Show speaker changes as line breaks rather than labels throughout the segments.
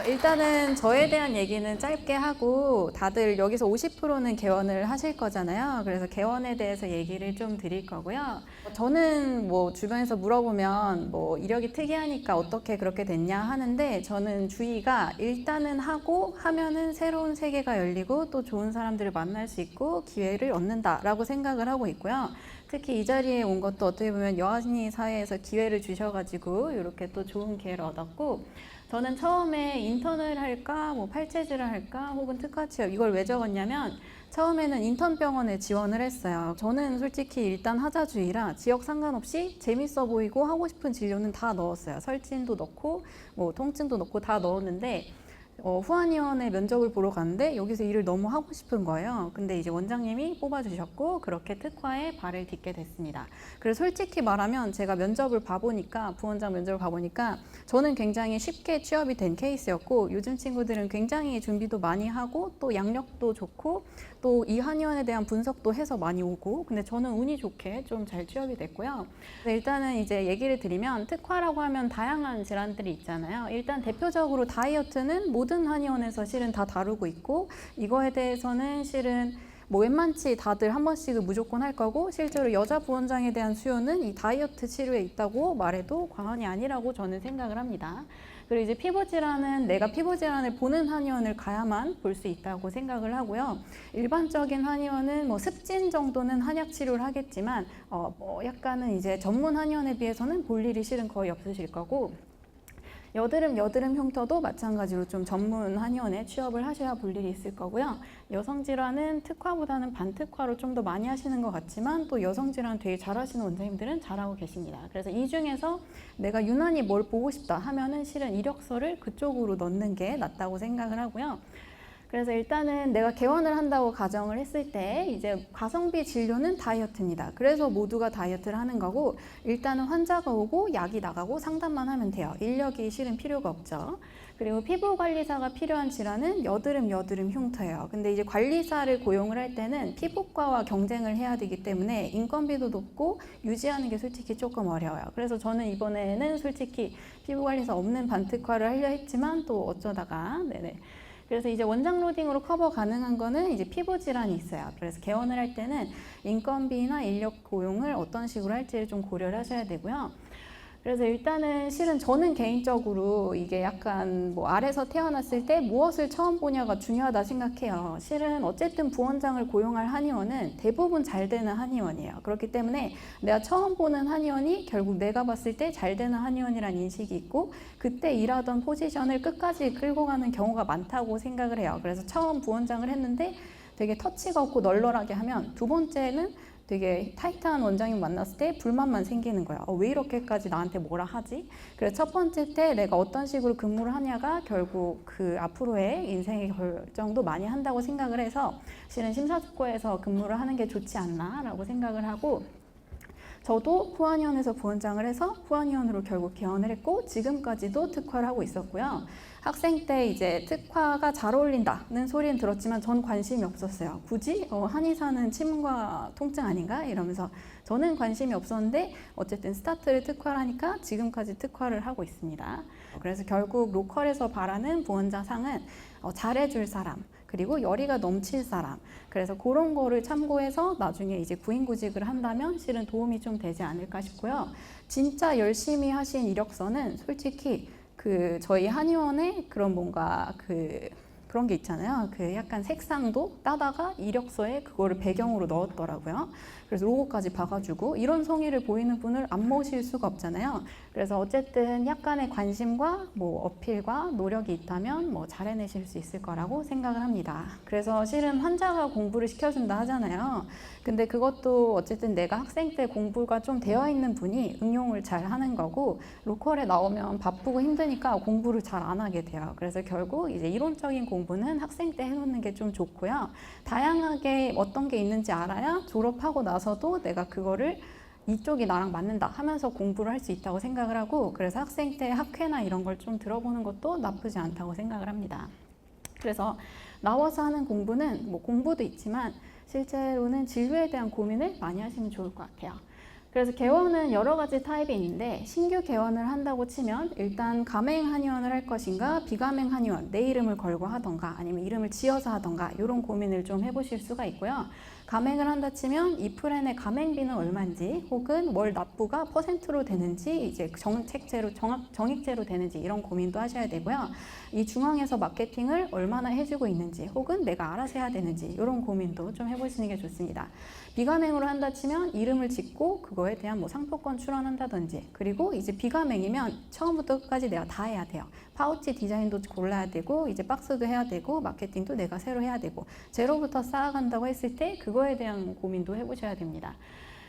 일단은 저에 대한 얘기는 짧게 하고 다들 여기서 50%는 개원을 하실 거잖아요. 그래서 개원에 대해서 얘기를 좀 드릴 거고요. 저는 뭐 주변에서 물어보면 뭐 이력이 특이하니까 어떻게 그렇게 됐냐 하는데 저는 주의가 일단은 하고 하면은 새로운 세계가 열리고 또 좋은 사람들을 만날 수 있고 기회를 얻는다라고 생각을 하고 있고요. 특히 이 자리에 온 것도 어떻게 보면 여한이 사회에서 기회를 주셔가지고 이렇게 또 좋은 기회를 얻었고 저는 처음에 인턴을 할까 뭐 팔체질을 할까 혹은 특화 취업 이걸 왜 적었냐면 처음에는 인턴 병원에 지원을 했어요. 저는 솔직히 일단 하자주의라 지역 상관없이 재밌어 보이고 하고 싶은 진료는 다 넣었어요. 설진도 넣고 뭐 통증도 넣고 다 넣었는데 후안위원회 면접을 보러 갔는데 여기서 일을 너무 하고 싶은 거예요. 근데 이제 원장님이 뽑아주셨고 그렇게 특화에 발을 딛게 됐습니다. 그래서 솔직히 말하면 제가 면접을 봐보니까 부원장 면접을 봐보니까 저는 굉장히 쉽게 취업이 된 케이스였고 요즘 친구들은 굉장히 준비도 많이 하고 또 양력도 좋고 또 이 한의원에 대한 분석도 해서 많이 오고 근데 저는 운이 좋게 좀 잘 취업이 됐고요. 일단은 이제 얘기를 드리면 특화라고 하면 다양한 질환들이 있잖아요. 일단 대표적으로 다이어트는 모든 한의원에서 실은 다 다루고 있고 이거에 대해서는 실은 뭐 웬만치 다들 한 번씩은 무조건 할 거고 실제로 여자 부원장에 대한 수요는 이 다이어트 치료에 있다고 말해도 과언이 아니라고 저는 생각을 합니다. 그리고 이제 피부 질환은 내가 피부 질환을 보는 한의원을 가야만 볼 수 있다고 생각을 하고요. 일반적인 한의원은 뭐 습진 정도는 한약 치료를 하겠지만 약간은 이제 전문 한의원에 비해서는 볼 일이 실은 거의 없으실 거고 여드름 흉터도 마찬가지로 좀 전문 한의원에 취업을 하셔야 볼 일이 있을 거고요. 여성 질환은 특화보다는 반특화로 좀 더 많이 하시는 것 같지만 또 여성 질환 되게 잘하시는 원장님들은 잘하고 계십니다. 그래서 이 중에서 내가 유난히 뭘 보고 싶다 하면은 실은 이력서를 그쪽으로 넣는 게 낫다고 생각을 하고요. 그래서 일단은 내가 개원을 한다고 가정을 했을 때 이제 가성비 진료는 다이어트입니다. 그래서 모두가 다이어트를 하는 거고 일단은 환자가 오고 약이 나가고 상담만 하면 돼요. 인력이 실은 필요가 없죠. 그리고 피부 관리사가 필요한 질환은 여드름 흉터예요. 근데 이제 관리사를 고용을 할 때는 피부과와 경쟁을 해야 되기 때문에 인건비도 높고 유지하는 게 솔직히 조금 어려워요. 그래서 저는 이번에는 솔직히 피부 관리사 없는 반특화를 하려 했지만 또 어쩌다가 그래서 이제 원장 로딩으로 커버 가능한 거는 이제 피부 질환이 있어요. 그래서 개원을 할 때는 인건비나 인력 고용을 어떤 식으로 할지를 좀 고려를 하셔야 되고요. 그래서 일단은 실은 저는 개인적으로 이게 약간 뭐 아래서 태어났을 때 무엇을 처음 보냐가 중요하다 생각해요. 실은 어쨌든 부원장을 고용할 한의원은 대부분 잘 되는 한의원이에요. 그렇기 때문에 내가 처음 보는 한의원이 결국 내가 봤을 때 잘 되는 한의원이라는 인식이 있고 그때 일하던 포지션을 끝까지 끌고 가는 경우가 많다고 생각을 해요. 그래서 처음 부원장을 했는데 되게 터치가 없고 널널하게 하면 두 번째는 되게 타이트한 원장님 만났을 때 불만만 생기는 거예요. 왜 이렇게까지 나한테 뭐라 하지? 그래서 첫 번째 때 내가 어떤 식으로 근무를 하냐가 결국 그 앞으로의 인생의 결정도 많이 한다고 생각을 해서 실은 심사숙고해서 근무를 하는 게 좋지 않나라고 생각을 하고 저도 후안의원에서 부원장을 해서 후안의원으로 결국 개원을 했고 지금까지도 특화를 하고 있었고요. 학생 때 이제 특화가 잘 어울린다는 소리는 들었지만 전 관심이 없었어요. 굳이 한의사는 침과 통증 아닌가? 이러면서 저는 관심이 없었는데 어쨌든 스타트를 특화를 하니까 지금까지 특화를 하고 있습니다. 그래서 결국 로컬에서 바라는 부원장상은 잘해줄 사람 그리고 열의가 넘칠 사람 그래서 그런 거를 참고해서 나중에 이제 구인구직을 한다면 실은 도움이 좀 되지 않을까 싶고요. 진짜 열심히 하신 이력서는 솔직히 그 저희 한의원에 그런 뭔가 그런 게 있잖아요. 그 약간 색상도 따다가 이력서에 그거를 배경으로 넣었더라고요. 그래서 로고까지 봐가지고 이런 성의를 보이는 분을 안 모실 수가 없잖아요. 그래서 어쨌든 약간의 관심과 뭐 어필과 노력이 있다면 뭐 잘 해내실 수 있을 거라고 생각을 합니다. 그래서 실은 환자가 공부를 시켜준다 하잖아요. 근데 그것도 어쨌든 내가 학생 때 공부가 좀 되어 있는 분이 응용을 잘 하는 거고 로컬에 나오면 바쁘고 힘드니까 공부를 잘 안 하게 돼요. 그래서 결국 이제 이론적인 공부는 학생 때 해놓는 게 좀 좋고요. 다양하게 어떤 게 있는지 알아야 졸업하고 나서도 내가 그거를 이쪽이 나랑 맞는다 하면서 공부를 할 수 있다고 생각을 하고 그래서 학생 때 학회나 이런 걸 좀 들어보는 것도 나쁘지 않다고 생각을 합니다. 그래서 나와서 하는 공부는 뭐 공부도 있지만 실제로는 진료에 대한 고민을 많이 하시면 좋을 것 같아요. 그래서 개원은 여러 가지 타입이 있는데 신규 개원을 한다고 치면 일단 가맹 한의원을 할 것인가 비가맹 한의원 내 이름을 걸고 하던가 아니면 이름을 지어서 하던가 이런 고민을 좀 해보실 수가 있고요. 가맹을 한다 치면 이 플랜의 가맹비는 얼마인지 혹은 월 납부가 퍼센트로 되는지 이제 정액제로 되는지 이런 고민도 하셔야 되고요. 이 중앙에서 마케팅을 얼마나 해주고 있는지 혹은 내가 알아서 해야 되는지 이런 고민도 좀 해보시는 게 좋습니다. 비가맹으로 한다 치면 이름을 짓고 그거에 대한 뭐 상표권 출원한다든지 그리고 이제 비가맹이면 처음부터 끝까지 내가 다 해야 돼요. 파우치 디자인도 골라야 되고 이제 박스도 해야 되고 마케팅도 내가 새로 해야 되고 제로부터 쌓아간다고 했을 때 그거에 대한 고민도 해보셔야 됩니다.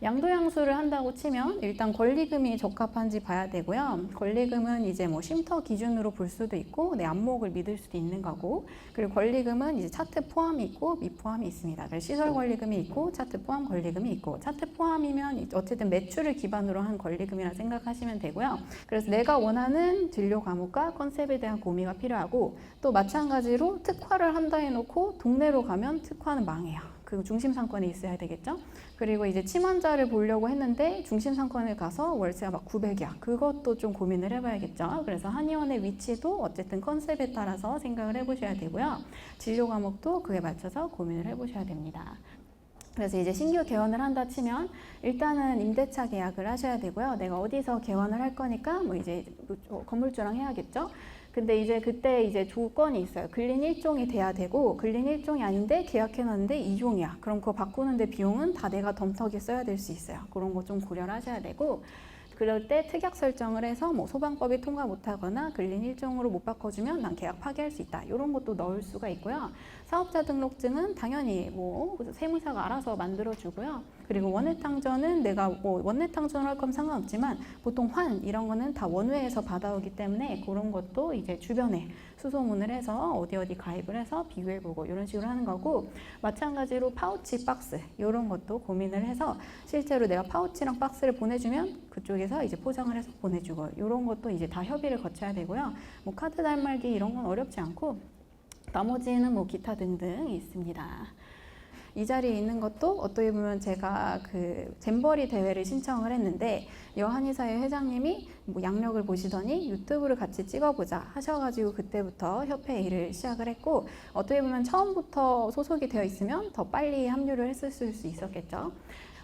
양도양수를 한다고 치면 일단 권리금이 적합한지 봐야 되고요. 권리금은 이제 뭐 쉼터 기준으로 볼 수도 있고 내 안목을 믿을 수도 있는 거고 그리고 권리금은 이제 차트 포함이 있고 미포함이 있습니다. 그래서 시설 권리금이 있고 차트 포함 권리금이 있고 차트 포함이면 어쨌든 매출을 기반으로 한 권리금이라 생각하시면 되고요. 그래서 내가 원하는 진료 과목과 컨셉에 대한 고민이 필요하고 또 마찬가지로 특화를 한다 해놓고 동네로 가면 특화는 망해요. 그 중심 상권에 있어야 되겠죠. 그리고 이제 침환자를 보려고 했는데 중심 상권에 가서 월세가 막 900이야. 그것도 좀 고민을 해봐야겠죠. 그래서 한의원의 위치도 어쨌든 컨셉에 따라서 생각을 해보셔야 되고요. 진료 과목도 그에 맞춰서 고민을 해보셔야 됩니다. 그래서 이제 신규 개원을 한다 치면 일단은 임대차 계약을 하셔야 되고요. 내가 어디서 개원을 할 거니까 뭐 이제 건물주랑 해야겠죠. 근데 이제 그때 이제 조건이 있어요. 근린 1종이 돼야 되고 근린 1종이 아닌데 계약해놨는데 2종이야. 그럼 그거 바꾸는데 비용은 다 내가 덤터기 써야 될 수 있어요. 그런 거 좀 고려를 하셔야 되고 그럴 때 특약 설정을 해서 뭐 소방법이 통과 못하거나 근린 1종으로 못 바꿔주면 난 계약 파기할 수 있다. 이런 것도 넣을 수가 있고요. 사업자 등록증은 당연히 뭐 세무사가 알아서 만들어주고요. 그리고 원외탕전은 내가 뭐 원외탕전을 할 거면 상관없지만 보통 환 이런 거는 다 원외에서 받아오기 때문에 그런 것도 이제 주변에 수소문을 해서 어디 가입을 해서 비교해보고 이런 식으로 하는 거고 마찬가지로 파우치 박스 이런 것도 고민을 해서 실제로 내가 파우치랑 박스를 보내주면 그쪽에서 이제 포장을 해서 보내주고 이런 것도 이제 다 협의를 거쳐야 되고요. 뭐 카드 단말기 이런 건 어렵지 않고 나머지는 뭐 기타 등등 있습니다. 이 자리에 있는 것도 어떻게 보면 제가 그 잼버리 대회를 신청을 했는데 여한의사회 회장님이 뭐 양력을 보시더니 유튜브를 같이 찍어보자 하셔가지고 그때부터 협회 일을 시작을 했고 어떻게 보면 처음부터 소속이 되어 있으면 더 빨리 합류를 했을 수 있었겠죠.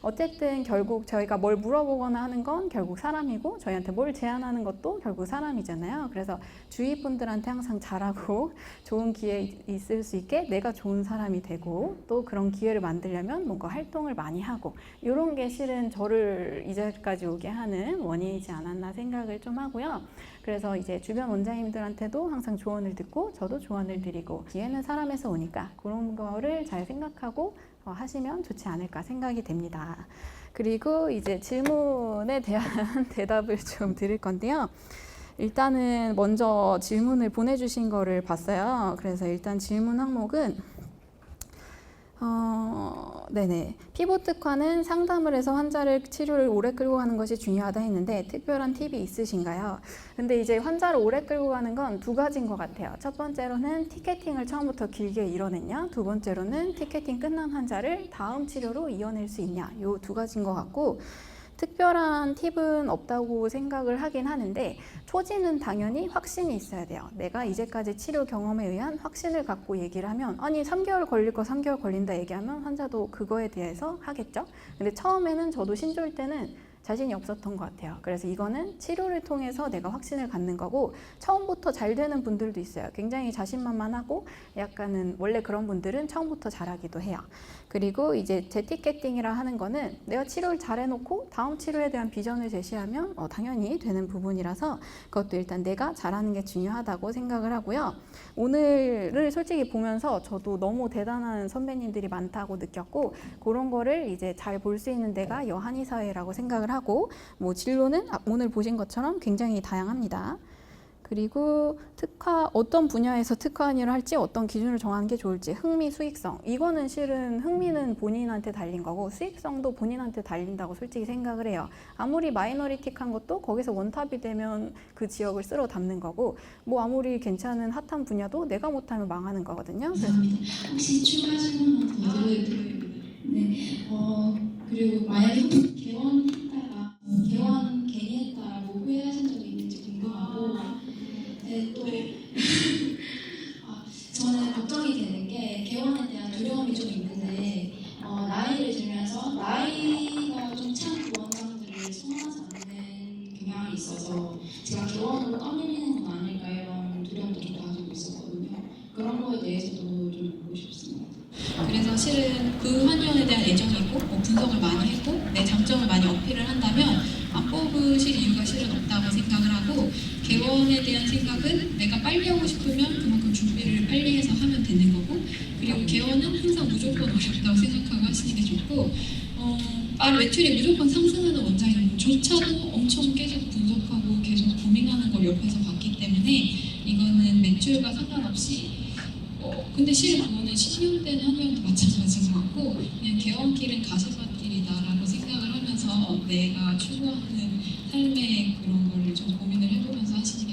어쨌든 결국 저희가 뭘 물어보거나 하는 건 결국 사람이고 저희한테 뭘 제안하는 것도 결국 사람이잖아요. 그래서 주위 분들한테 항상 잘하고 좋은 기회 있을 수 있게 내가 좋은 사람이 되고 또 그런 기회를 만들려면 뭔가 활동을 많이 하고 이런 게 실은 저를 이 자리까지 오게 하는 원인이지 않았나 생각을 좀 하고요. 그래서 이제 주변 원장님들한테도 항상 조언을 듣고 저도 조언을 드리고 기회는 사람에서 오니까 그런 거를 잘 생각하고 하시면 좋지 않을까 생각이 됩니다. 그리고 이제 질문에 대한 대답을 좀 드릴 건데요. 일단은 먼저 질문을 보내주신 거를 봤어요. 그래서 일단 질문 항목은 네네. 피부 특화는 상담을 해서 환자를 치료를 오래 끌고 가는 것이 중요하다 했는데 특별한 팁이 있으신가요? 근데 이제 환자를 오래 끌고 가는 건 두 가지인 것 같아요. 첫 번째로는 티켓팅을 처음부터 길게 이뤄냈냐? 두 번째로는 티켓팅 끝난 환자를 다음 치료로 이어낼 수 있냐? 요 두 가지인 것 같고 특별한 팁은 없다고 생각을 하긴 하는데 초지는 당연히 확신이 있어야 돼요. 내가 이제까지 치료 경험에 의한 확신을 갖고 얘기를 하면 아니 3개월 걸릴 거 3개월 걸린다 얘기하면 환자도 그거에 대해서 하겠죠. 근데 처음에는 저도 신조일 때는 자신이 없었던 것 같아요. 그래서 이거는 치료를 통해서 내가 확신을 갖는 거고 처음부터 잘 되는 분들도 있어요. 굉장히 자신만만하고 약간은 원래 그런 분들은 처음부터 잘하기도 해요. 그리고 이제 재티켓팅이라 하는 거는 내가 치료를 잘 해놓고 다음 치료에 대한 비전을 제시하면 당연히 되는 부분이라서 그것도 일단 내가 잘하는 게 중요하다고 생각을 하고요. 오늘을 솔직히 보면서 저도 너무 대단한 선배님들이 많다고 느꼈고 그런 거를 이제 잘 볼 수 있는 데가 여한의사회라고 생각을 하고 뭐 진로는 오늘 보신 것처럼 굉장히 다양합니다. 그리고 특화 어떤 분야에서 특화 한의를 할지 어떤 기준을 정하는 게 좋을지 흥미, 수익성 이거는 실은 흥미는 본인한테 달린 거고 수익성도 본인한테 달린다고 솔직히 생각을 해요. 아무리 마이너리틱한 것도 거기서 원탑이 되면 그 지역을 쓸어 담는 거고 뭐 아무리 괜찮은 핫한 분야도 내가 못하면 망하는 거거든요.
감사합니다. 혹시 추가 질문 하나 더 드려도 될까요? 네. 그리고 만약에 개원했다가 개원 괜히 했다라고 후회하신 적이 있는지 궁금하고 또 저는 걱정이 되는 게 개원에 대한 두려움이 좀 있는데 나이를 들면서 나이가 좀 찬 원장들을 선호하지 않는 경향이 있어서 제가 개원으로 떠밀리는 건 아닐까 이런 두려움도 좀 가지고 있었거든요. 그런 거에 대해서도 좀 보고 싶습니다.
그래서 실은 그 한의원에 대한 애정이 있고 분석을 많이 했고 내 장점을 많이 어필을 한다면 안 뽑으실 이유가 실은 없다고 생각을 하고 개원에 대한 생각은 내가 빨리 하고 싶으면 그만큼 준비를 빨리 해서 하면 되는 거고 그리고 개원은 항상 무조건 어렵다고 생각하고 하시는 게 좋고 매출이 무조건 상승하는 원장님조차도 엄청 계속 분석하고 계속 고민하는 걸 옆에서 봤기 때문에 이거는 매출과 상관없이 근데 실은 그거는 10년 된 한의원도 마찬가지인 것 같고 그냥 개원길은 가시밭길이다라고 생각을 하면서 내가 추구하는 삶의 그런 거를 좀 고민을 해보면서 하시는